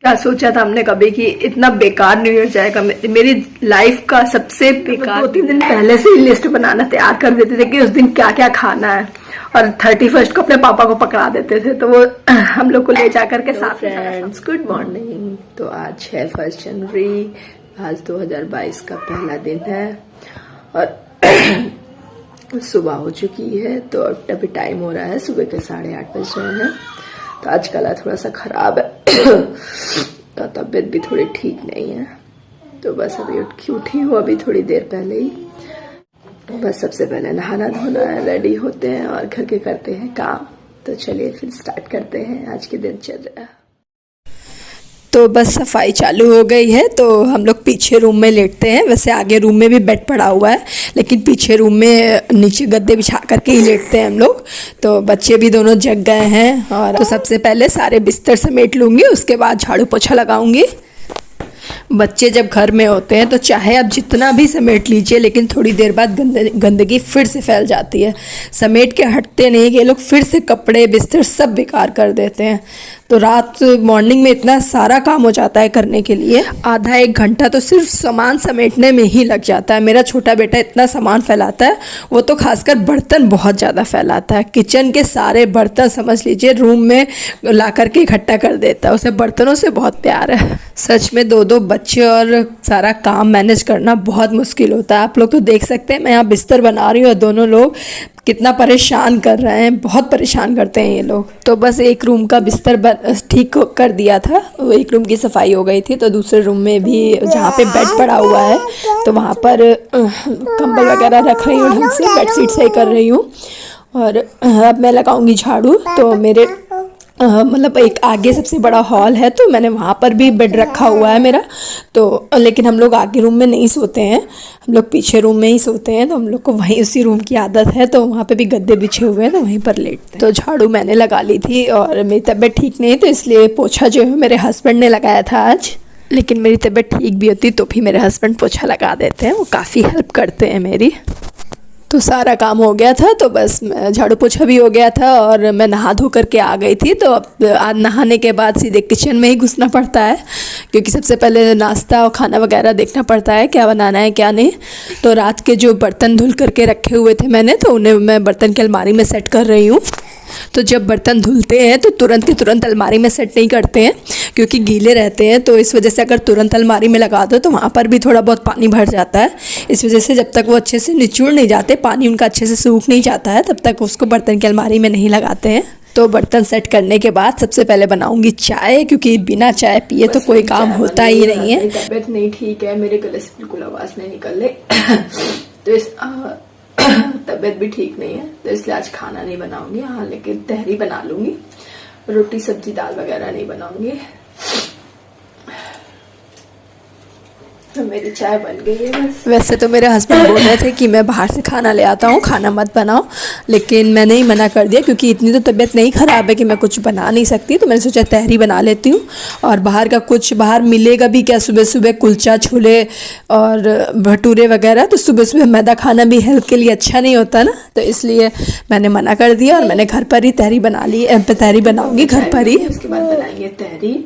क्या सोचा था हमने कभी कि इतना बेकार न्यू ईयर जाएगा। मेरी लाइफ का सबसे बेकार। 2-3 दिन पहले से ही लिस्ट बनाना तैयार कर देते थे कि उस दिन क्या क्या खाना है, और 31st को अपने पापा को पकड़ा देते थे, तो वो हम लोग को ले जा करके साथ। Friends, good morning. तो आज है 1 जनवरी, आज 2022 का पहला दिन है और सुबह हो चुकी है। तो अभी टाइम हो रहा है सुबह के 8:30 बज रहे हैं। तो आज गला थोड़ा सा खराब है तो तबीयत भी थोड़ी ठीक नहीं है। तो बस अभी उठी हूँ अभी थोड़ी देर पहले ही। बस सबसे पहले नहाना धोना है, रेडी होते हैं और घर के करते हैं काम। तो चलिए फिर स्टार्ट करते हैं आज के दिनचर्या। तो बस सफाई चालू हो गई है, तो हम लोग पीछे रूम में लेटते हैं। वैसे आगे रूम में भी बेड पड़ा हुआ है, लेकिन पीछे रूम में नीचे गद्दे बिछा करके ही लेटते हैं हम लोग। तो बच्चे भी दोनों जग गए हैं। और तो सबसे पहले सारे बिस्तर समेट लूँगी, उसके बाद झाड़ू पोछा लगाऊंगी। बच्चे जब घर में होते हैं तो चाहे आप जितना भी समेट लीजिए, लेकिन थोड़ी देर बाद गंदगी फिर से फैल जाती है। समेट के हटते नहीं कि ये लोग फिर से कपड़े बिस्तर सब बेकार कर देते हैं। तो रात मॉर्निंग में इतना सारा काम हो जाता है करने के लिए, आधा 1 घंटा तो सिर्फ सामान समेटने में ही लग जाता है। मेरा छोटा बेटा इतना सामान फैलाता है, वो तो खासकर बर्तन बहुत ज़्यादा फैलाता है। किचन के सारे बर्तन समझ लीजिए रूम में ला करके इकट्ठा कर देता है। उसे बर्तनों से बहुत प्यार है। सच में 2-2 बच्चे और सारा काम मैनेज करना बहुत मुश्किल होता है। आप लोग तो देख सकते हैं, मैं यहाँ बिस्तर बना रही हूँ और दोनों लोग कितना परेशान कर रहे हैं, बहुत परेशान करते हैं ये लोग। तो बस एक रूम का बिस्तर ठीक कर दिया था, वो एक रूम की सफाई हो गई थी। तो दूसरे रूम में भी जहाँ पे बेड पड़ा हुआ है, तो वहाँ पर कंबल वगैरह रख रही हूँ, ढंग से बेडशीट सही कर रही हूँ। और अब मैं लगाऊंगी झाड़ू। तो मेरे मतलब एक आगे सबसे बड़ा हॉल है, तो मैंने वहाँ पर भी बेड रखा हुआ है मेरा। तो लेकिन हम लोग आगे रूम में नहीं सोते हैं, हम लोग पीछे रूम में ही सोते हैं। तो हम लोग को वहीं उसी रूम की आदत है, तो वहाँ पे भी गद्दे बिछे हुए हैं, तो वहीं पर लेटते हैं। तो झाड़ू मैंने लगा ली थी और मेरी तबीयत ठीक नहीं, तो इसलिए पोछा जो है मेरे हस्बैंड ने लगाया था आज। लेकिन मेरी तबीयत ठीक भी होती तो भी मेरे हस्बैंड पोछा लगा देते हैं, वो काफ़ी हेल्प करते हैं मेरी। तो सारा काम हो गया था, तो बस झाड़ू पोछा भी हो गया था और मैं नहा धो करके आ गई थी। तो अब आज नहाने के बाद सीधे किचन में ही घुसना पड़ता है, क्योंकि सबसे पहले नाश्ता और खाना वगैरह देखना पड़ता है, क्या बनाना है क्या नहीं। तो रात के जो बर्तन धुल करके रखे हुए थे मैंने, तो उन्हें मैं बर्तन की अलमारी में सेट कर रही हूँ। तो जब बर्तन धुलते हैं तो तुरंत के तुरंत अलमारी में सेट नहीं करते हैं, क्योंकि गीले रहते हैं। तो इस वजह से अगर तुरंत अलमारी में लगा दो तो वहाँ पर भी थोड़ा बहुत पानी भर जाता है। इस वजह से जब तक वो अच्छे से निचोड़ नहीं जाते, पानी उनका अच्छे से सूख नहीं जाता है, तब तक उसको बर्तन की अलमारी में नहीं लगाते हैं। तो बर्तन सेट करने के बाद सबसे पहले बनाऊंगी चाय, क्योंकि बिना चाय पिए तो कोई काम होता ही नहीं है। तबीयत नहीं ठीक है, मेरे गले से बिल्कुल आवाज़ नहीं निकल रही तो इस तबीयत भी ठीक नहीं है, तो इसलिए आज खाना नहीं बनाऊंगी। हाँ, लेकिन तहरी बना लूंगी, रोटी सब्जी दाल वगैरह नहीं बनाऊंगी। तो मेरी चाय बन गई है बस। वैसे तो मेरे हस्बैंड बोल रहे थे कि मैं बाहर से खाना ले आता हूँ, खाना मत बनाओ, लेकिन मैंने ही मना कर दिया, क्योंकि इतनी तो तबीयत नहीं ख़राब है कि मैं कुछ बना नहीं सकती। तो मैंने सोचा तहरी बना लेती हूँ। और बाहर का कुछ बाहर मिलेगा भी क्या, सुबह सुबह कुलचा छोले और भटूरे वगैरह, तो सुबह सुबह मैदा खाना भी हेल्थ के लिए अच्छा नहीं होता ना। तो इसलिए मैंने मना कर दिया और मैंने घर पर ही तहरी बना ली। तहरी बनाऊँगी घर पर ही। उसके बाद बनाएंगे तहरी,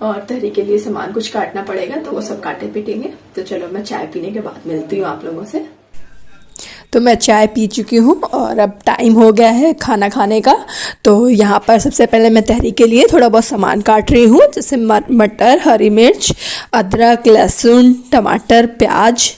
और तहरी के लिए सामान कुछ काटना पड़ेगा, तो वो सब काटे पीटेंगे। तो चलो मैं चाय पीने के बाद मिलती हूँ आप लोगों से। तो मैं चाय पी चुकी हूँ और अब टाइम हो गया है खाना खाने का। तो यहाँ पर सबसे पहले मैं तहरी के लिए थोड़ा बहुत सामान काट रही हूँ, जैसे मटर, हरी मिर्च, अदरक, लहसुन, टमाटर, प्याज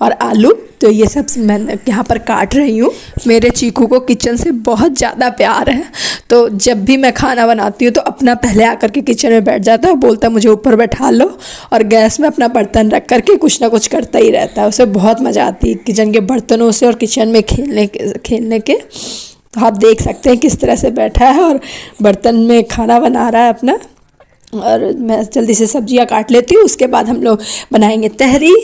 और आलू। तो ये सब मैं यहाँ पर काट रही हूँ। मेरे चीकू को किचन से बहुत ज़्यादा प्यार है, तो जब भी मैं खाना बनाती हूँ तो अपना पहले आकर के किचन में बैठ जाता है, बोलता है मुझे ऊपर बैठा लो, और गैस में अपना बर्तन रख करके कुछ ना कुछ करता ही रहता है। उसे बहुत मज़ा आती है किचन के बर्तनों से और किचन में खेलने के। तो आप देख सकते हैं किस तरह से बैठा है और बर्तन में खाना बना रहा है अपना। और मैं जल्दी से सब्जियाँ काट लेती हूँ, उसके बाद हम लोग बनाएंगे तहरी।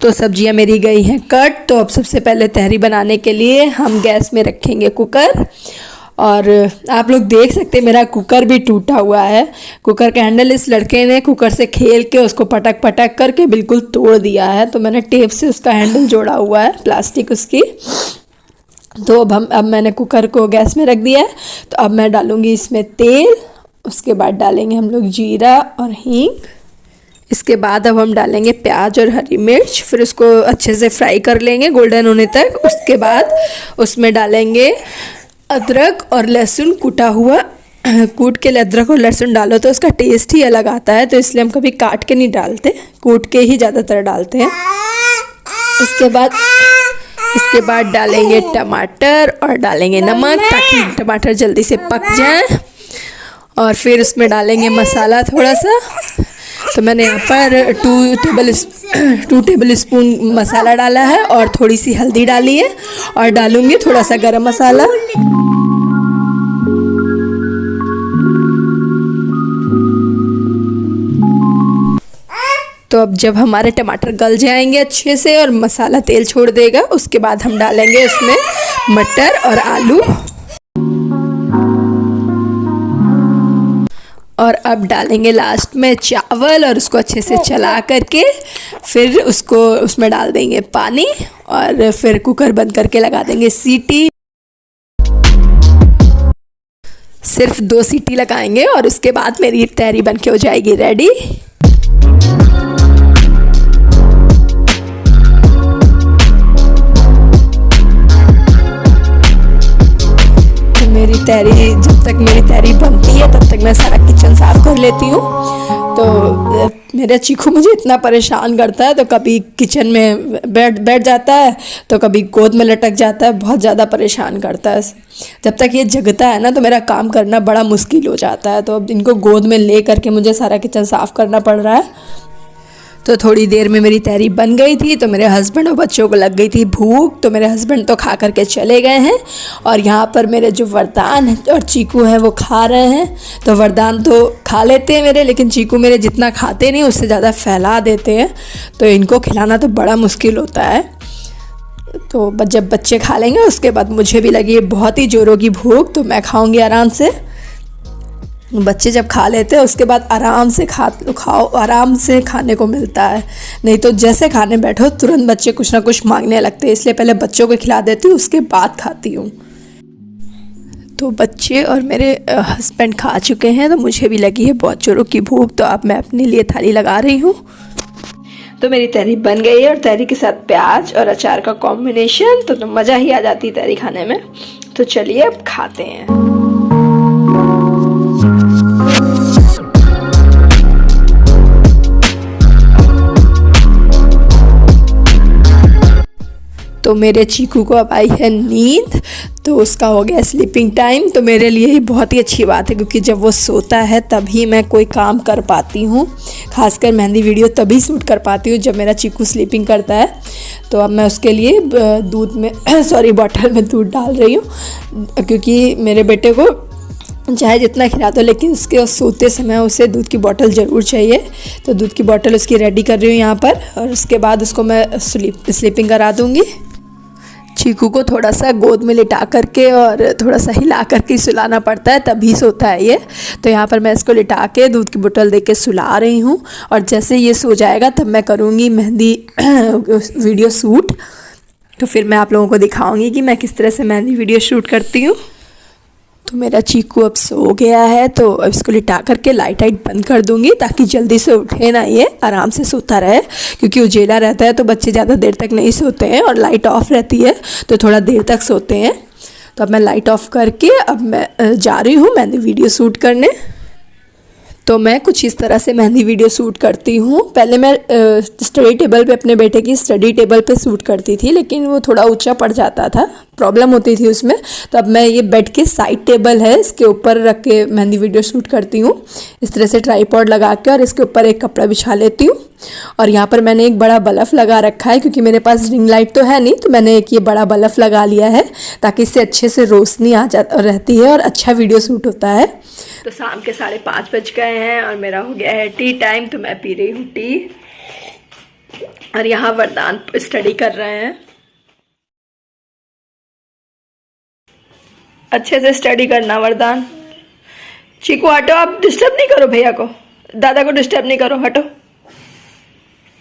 तो सब्जियां मेरी गई हैं कट। तो अब सबसे पहले तहरी बनाने के लिए हम गैस में रखेंगे कुकर। और आप लोग देख सकते हैं मेरा कुकर भी टूटा हुआ है। कुकर का हैंडल इस लड़के ने कुकर से खेल के उसको पटक पटक करके बिल्कुल तोड़ दिया है। तो मैंने टेप से उसका हैंडल जोड़ा हुआ है, प्लास्टिक उसकी। तो अब मैंने कुकर को गैस में रख दिया है। तो अब मैं डालूँगी इसमें तेल उसके बाद डालेंगे हम लोग जीरा और हींग। इसके बाद अब हम डालेंगे प्याज और हरी मिर्च, फिर उसको अच्छे से फ्राई कर लेंगे गोल्डन होने तक। उसके बाद उसमें डालेंगे अदरक और लहसुन कूटा हुआ। कूट के अदरक और लहसुन डालो तो उसका टेस्ट ही अलग आता है, तो इसलिए हम कभी काट के नहीं डालते, कूट के ही ज़्यादातर डालते हैं। इसके बाद डालेंगे टमाटर और डालेंगे नमक ताकि टमाटर जल्दी से पक जाए। और फिर उसमें डालेंगे मसाला थोड़ा सा। तो मैंने यहाँ पर 2 टेबल स्पून मसाला डाला है और थोड़ी सी हल्दी डाली है और डालूँगी थोड़ा सा गरम मसाला। तो अब जब हमारे टमाटर गल जाएंगे अच्छे से और मसाला तेल छोड़ देगा, उसके बाद हम डालेंगे उसमें मटर और आलू। और अब डालेंगे लास्ट में चावल और उसको अच्छे से चला करके फिर उसको उसमें डाल देंगे पानी और फिर कुकर बंद करके लगा देंगे सीटी। सिर्फ 2 सीटी लगाएंगे और उसके बाद मेरी तहरी बन के हो जाएगी रेडी। जब तक मेरी तहरी बनती है तब तक मैं सारा किचन साफ कर लेती हूँ। तो मेरा चीकू मुझे इतना परेशान करता है, तो कभी किचन में बैठ जाता है तो कभी गोद में लटक जाता है, बहुत ज़्यादा परेशान करता है। जब तक ये जगता है ना तो मेरा काम करना बड़ा मुश्किल हो जाता है। तो अब इनको गोद में ले करके मुझे सारा किचन साफ़ करना पड़ रहा है। तो थोड़ी देर में मेरी तहरी बन गई थी, तो मेरे हस्बैंड और बच्चों को लग गई थी भूख, तो मेरे हस्बैंड तो खा करके चले गए हैं और यहाँ पर मेरे जो वरदान और चीकू हैं वो खा रहे हैं। तो वरदान तो खा लेते हैं मेरे, लेकिन चीकू मेरे जितना खाते नहीं उससे ज़्यादा फैला देते हैं, तो इनको खिलाना तो बड़ा मुश्किल होता है। तो जब बच्चे खा लेंगे उसके बाद मुझे भी लगी बहुत ही ज़ोरों की भूख, तो मैं खाऊँगी आराम से। बच्चे जब खा लेते हैं उसके बाद आराम से खाओ, आराम से खाने को मिलता है, नहीं तो जैसे खाने बैठो तुरंत बच्चे कुछ ना कुछ मांगने लगते हैं, इसलिए पहले बच्चों को खिला देती हूँ उसके बाद खाती हूँ। तो बच्चे और मेरे हस्बैंड खा चुके हैं, तो मुझे भी लगी है बहुत जोरों की भूख, तो अब मैं अपने लिए थाली लगा रही हूँ। तो मेरी तहरी बन गई है और तहरी के साथ प्याज और अचार का कॉम्बिनेशन, तो मज़ा ही आ जाती है तहरी खाने में। तो चलिए अब खाते हैं। तो मेरे चीकू को अब आई है नींद, तो उसका हो गया स्लीपिंग टाइम। तो मेरे लिए ये बहुत ही अच्छी बात है, क्योंकि जब वो सोता है तभी मैं कोई काम कर पाती हूँ। खासकर मेहंदी वीडियो तभी शूट कर पाती हूँ जब मेरा चीकू स्लीपिंग करता है। तो अब मैं उसके लिए बॉटल में दूध डाल रही हूँ, क्योंकि मेरे बेटे को चाहे जितना खिला दो लेकिन उसके सोते समय उसे दूध की बोतल ज़रूर चाहिए। तो दूध की बोतल उसकी रेडी कर रही हूँ यहाँ पर, और उसके बाद उसको मैं स्लीपिंग करा दूँगी। चीकू को थोड़ा सा गोद में लिटा करके और थोड़ा सा हिला करके सुलाना पड़ता है, तभी सोता है ये। तो यहाँ पर मैं इसको लिटा के दूध की बोतल दे के सुला रही हूँ, और जैसे ये सो जाएगा तब मैं करूँगी मेहंदी वीडियो शूट। तो फिर मैं आप लोगों को दिखाऊँगी कि मैं किस तरह से मेहंदी वीडियो शूट करती हूँ। तो मेरा चीकू अब सो गया है, तो अब इसको लिटा करके लाइट बंद कर दूंगी ताकि जल्दी से उठे ना, ये आराम से सोता रहे, क्योंकि उजेला रहता है तो बच्चे ज़्यादा देर तक नहीं सोते हैं, और लाइट ऑफ रहती है तो थोड़ा देर तक सोते हैं। तो अब मैं लाइट ऑफ करके अब मैं जा रही हूँ मेहंदी वीडियो शूट करने। तो मैं कुछ इस तरह से मेहंदी वीडियो शूट करती हूँ। पहले मैं स्टडी टेबल पे अपने बेटे की स्टडी टेबल पे शूट करती थी, लेकिन वो थोड़ा ऊंचा पड़ जाता था, प्रॉब्लम होती थी उसमें। तो अब मैं ये बेड के साइड टेबल है इसके ऊपर रख के मेहंदी वीडियो शूट करती हूँ, इस तरह से ट्राईपॉड लगा के, और इसके ऊपर एक कपड़ा बिछा लेती हूँ। और यहाँ पर मैंने एक बड़ा बल्ब लगा रखा है, क्योंकि मेरे पास रिंग लाइट तो है नहीं, तो मैंने एक ये बड़ा बल्ब लगा लिया है ताकि इससे अच्छे से रोशनी आ जा रहती है और अच्छा वीडियो शूट होता है। तो शाम के 5:30 बज गए हैं और मेरा हो गया है टी टाइम, तो मैं पी रही हूँ टी, और यहाँ वरदान स्टडी कर रहे हैं। अच्छे से स्टडी करना वरदान। चीकू हटो, आप डिस्टर्ब नहीं करो भैया को, दादा को डिस्टर्ब नहीं करो, हटो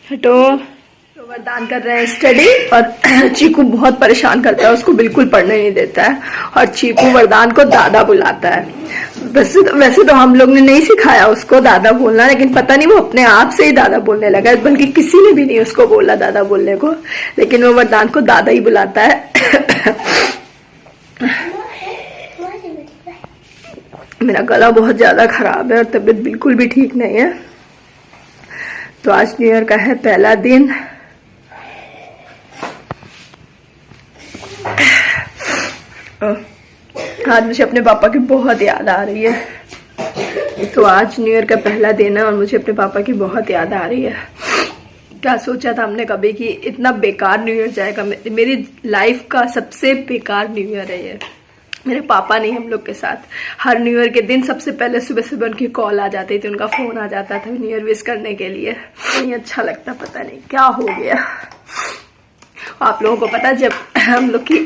हटो। तो वरदान कर रहे हैं स्टडी, और चीकू बहुत परेशान करता है, उसको बिल्कुल पढ़ने नहीं देता है, और चीकू वरदान को दादा बुलाता है। वैसे तो हम लोग ने नहीं सिखाया उसको दादा बोलना, लेकिन पता नहीं वो अपने आप से ही दादा बोलने लगा, बल्कि किसी ने भी नहीं उसको बोला दादा बोलने को, लेकिन वो वरदान को दादा ही बुलाता है। मेरा गला बहुत ज्यादा खराब है और तबीयत बिल्कुल भी ठीक नहीं है। तो आज न्यू ईयर का है पहला दिन। आज मुझे अपने पापा की बहुत याद आ रही है। तो आज न्यू ईयर का पहला दिन है और मुझे अपने पापा की बहुत याद आ रही है। क्या सोचा था हमने कभी कि इतना बेकार न्यू ईयर जाएगा। मेरी लाइफ का सबसे बेकार न्यू ईयर है ये। मेरे पापा नहीं हम लोग के साथ। हर न्यू ईयर के दिन सबसे पहले सुबह सुबह उनकी कॉल आ जाती थी, उनका फोन आ जाता था न्यू ईयर विश करने के लिए। नहीं अच्छा लगता, पता नहीं क्या हो गया। आप लोगों को पता, जब हम लोग की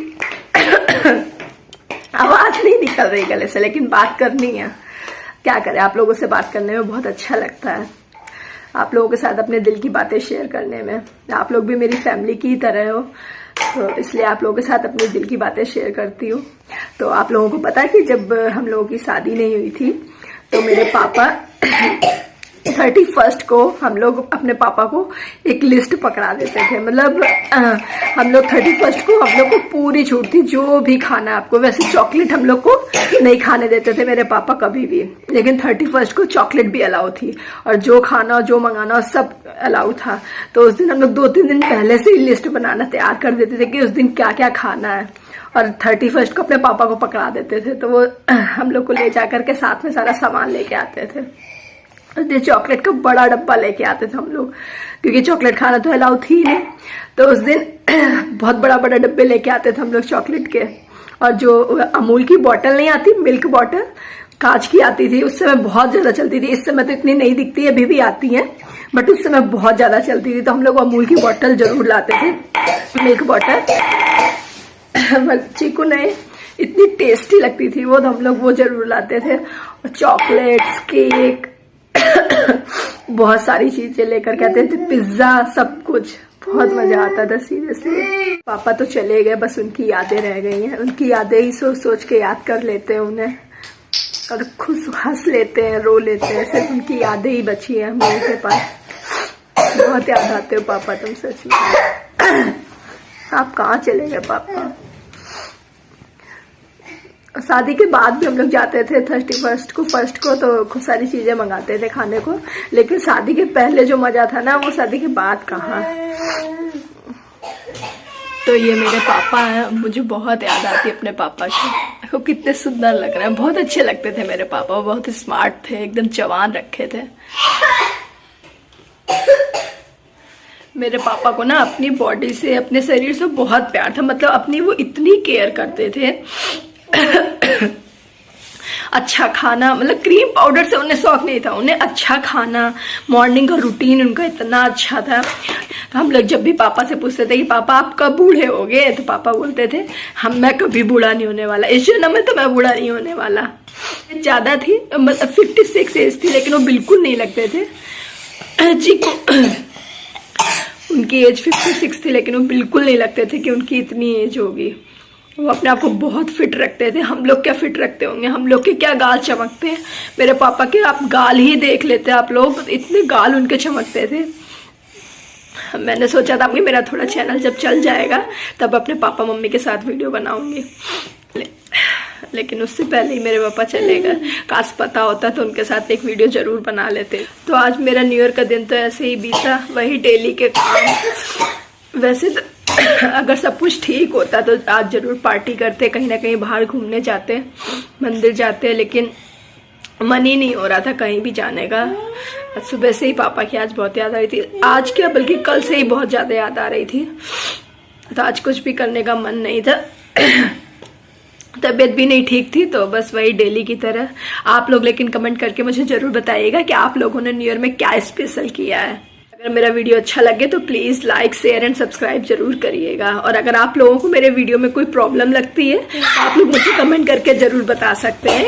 आवाज नहीं निकल रही गले से, लेकिन बात करनी है, क्या करें। आप लोगों से बात करने में बहुत अच्छा लगता है, आप लोगों के साथ अपने दिल की बातें शेयर करने में। आप लोग भी मेरी फैमिली की तरह हो, तो इसलिए आप लोगों के साथ अपने दिल की बातें शेयर करती हूँ। तो आप लोगों को पता है कि जब हम लोगों की शादी नहीं हुई थी तो मेरे पापा 31 को हम लोग अपने पापा को एक लिस्ट पकड़ा देते थे। मतलब हम लोग 31 को हम लोग को पूरी छूट थी, जो भी खाना आपको। वैसे चॉकलेट हम लोग को नहीं खाने देते थे मेरे पापा कभी भी, लेकिन 31 को चॉकलेट भी अलाउ थी, और जो खाना जो मंगाना सब अलाउ था। तो उस दिन हम लोग 2-3 दिन पहले से ही लिस्ट बनाना तैयार कर देते थे कि उस दिन क्या क्या खाना है, और 31 को अपने पापा को पकड़ा देते थे। तो वो हम लोग को ले जा करके साथ में सारा सामान लेके आते थे। चॉकलेट का बड़ा डब्बा लेके आते थे हम लोग, क्योंकि चॉकलेट खाना तो अलाउ थी नहीं। तो उस दिन बहुत बड़ा बड़ा डब्बे लेके आते थे हम लोग चॉकलेट के। और जो अमूल की बोतल नहीं आती, मिल्क बोतल कांच की आती थी, उस समय बहुत ज्यादा चलती थी। इस समय तो इतनी नहीं दिखती है, अभी भी आती है, बट उस समय बहुत ज्यादा चलती थी। तो हम लोग अमूल की बोतल जरूर लाते थे, मिल्क बोतल। चीकू नहीं, इतनी टेस्टी लगती थी वो, तो हम लोग वो जरूर लाते थे। और चॉकलेट्स, केक, बहुत सारी चीजें लेकर के आते थे, पिज्जा, सब कुछ। बहुत मजा आता था सीरियसली। पापा तो चले गए, बस उनकी यादें रह गई हैं। उनकी यादें ही सोच सोच के याद कर लेते हैं उन्हें, और खुश हंस लेते हैं, रो लेते हैं। सिर्फ उनकी यादें ही बची है हम लोगों के पास। बहुत याद आते हो पापा तुम, सच में। आप कहाँ चले गए पापा। शादी के बाद भी हम लोग जाते थे 31 को, 1 को, तो खूब सारी चीजें मंगाते थे खाने को। लेकिन शादी के पहले जो मजा था ना, वो शादी के बाद कहाँ। तो ये मेरे पापा हैं, मुझे बहुत याद आती है अपने पापा की। देखो कितने सुंदर लग रहे हैं, बहुत अच्छे लगते थे मेरे पापा, बहुत स्मार्ट थे, एकदम जवान रखे थे। मेरे पापा को ना अपनी बॉडी से, अपने शरीर से बहुत प्यार था। मतलब अपनी वो इतनी केयर करते थे। अच्छा खाना, मतलब क्रीम पाउडर से उन्हें शौक नहीं था, उन्हें अच्छा खाना, मॉर्निंग का रूटीन उनका इतना अच्छा था। तो हम लोग जब भी पापा से पूछते थे कि पापा आप कब बूढ़े होगे, तो पापा बोलते थे मैं कभी बूढ़ा नहीं होने वाला, इस जन्म में तो मैं बूढ़ा नहीं होने वाला। ज्यादा थी, मतलब 56 एज थी, लेकिन वो बिल्कुल नहीं लगते थे जी को। उनकी एज 56 थी, लेकिन वो बिल्कुल नहीं लगते थे कि उनकी इतनी एज होगी। वो अपने आप को बहुत फिट रखते थे। हम लोग क्या फिट रखते होंगे, हम लोग के क्या गाल चमकते हैं। मेरे पापा के आप गाल ही देख लेते आप लोग, इतने गाल उनके चमकते थे। मैंने सोचा था कि मेरा थोड़ा चैनल जब चल जाएगा तब अपने पापा मम्मी के साथ वीडियो बनाऊंगी, लेकिन उससे पहले ही मेरे पापा चले गए। काश पता होता तो उनके साथ एक वीडियो जरूर बना लेते। तो आज मेरा न्यू ईयर का दिन तो ऐसे ही बीता, वही डेली के काम। वैसे तो अगर सब कुछ ठीक होता तो आज जरूर पार्टी करते, कहीं ना कहीं बाहर घूमने जाते, मंदिर जाते, लेकिन मन ही नहीं हो रहा था कहीं भी जाने का। सुबह से ही पापा की आज बहुत याद आ रही थी, आज क्या बल्कि कल से ही बहुत ज्यादा याद आ रही थी। तो आज कुछ भी करने का मन नहीं था। तबीयत भी नहीं ठीक थी, तो बस वही डेली की तरह। आप लोग लेकिन कमेंट करके मुझे जरूर बताइएगा कि आप लोगों ने न्यू ईयर में क्या स्पेशल किया है। अगर मेरा वीडियो अच्छा लगे तो please like, share and subscribe जरूर करिएगा। और अगर आप लोगों को मेरे वीडियो में कोई प्रॉब्लम लगती है, आप लोग मुझे कमेंट करके जरूर बता सकते हैं।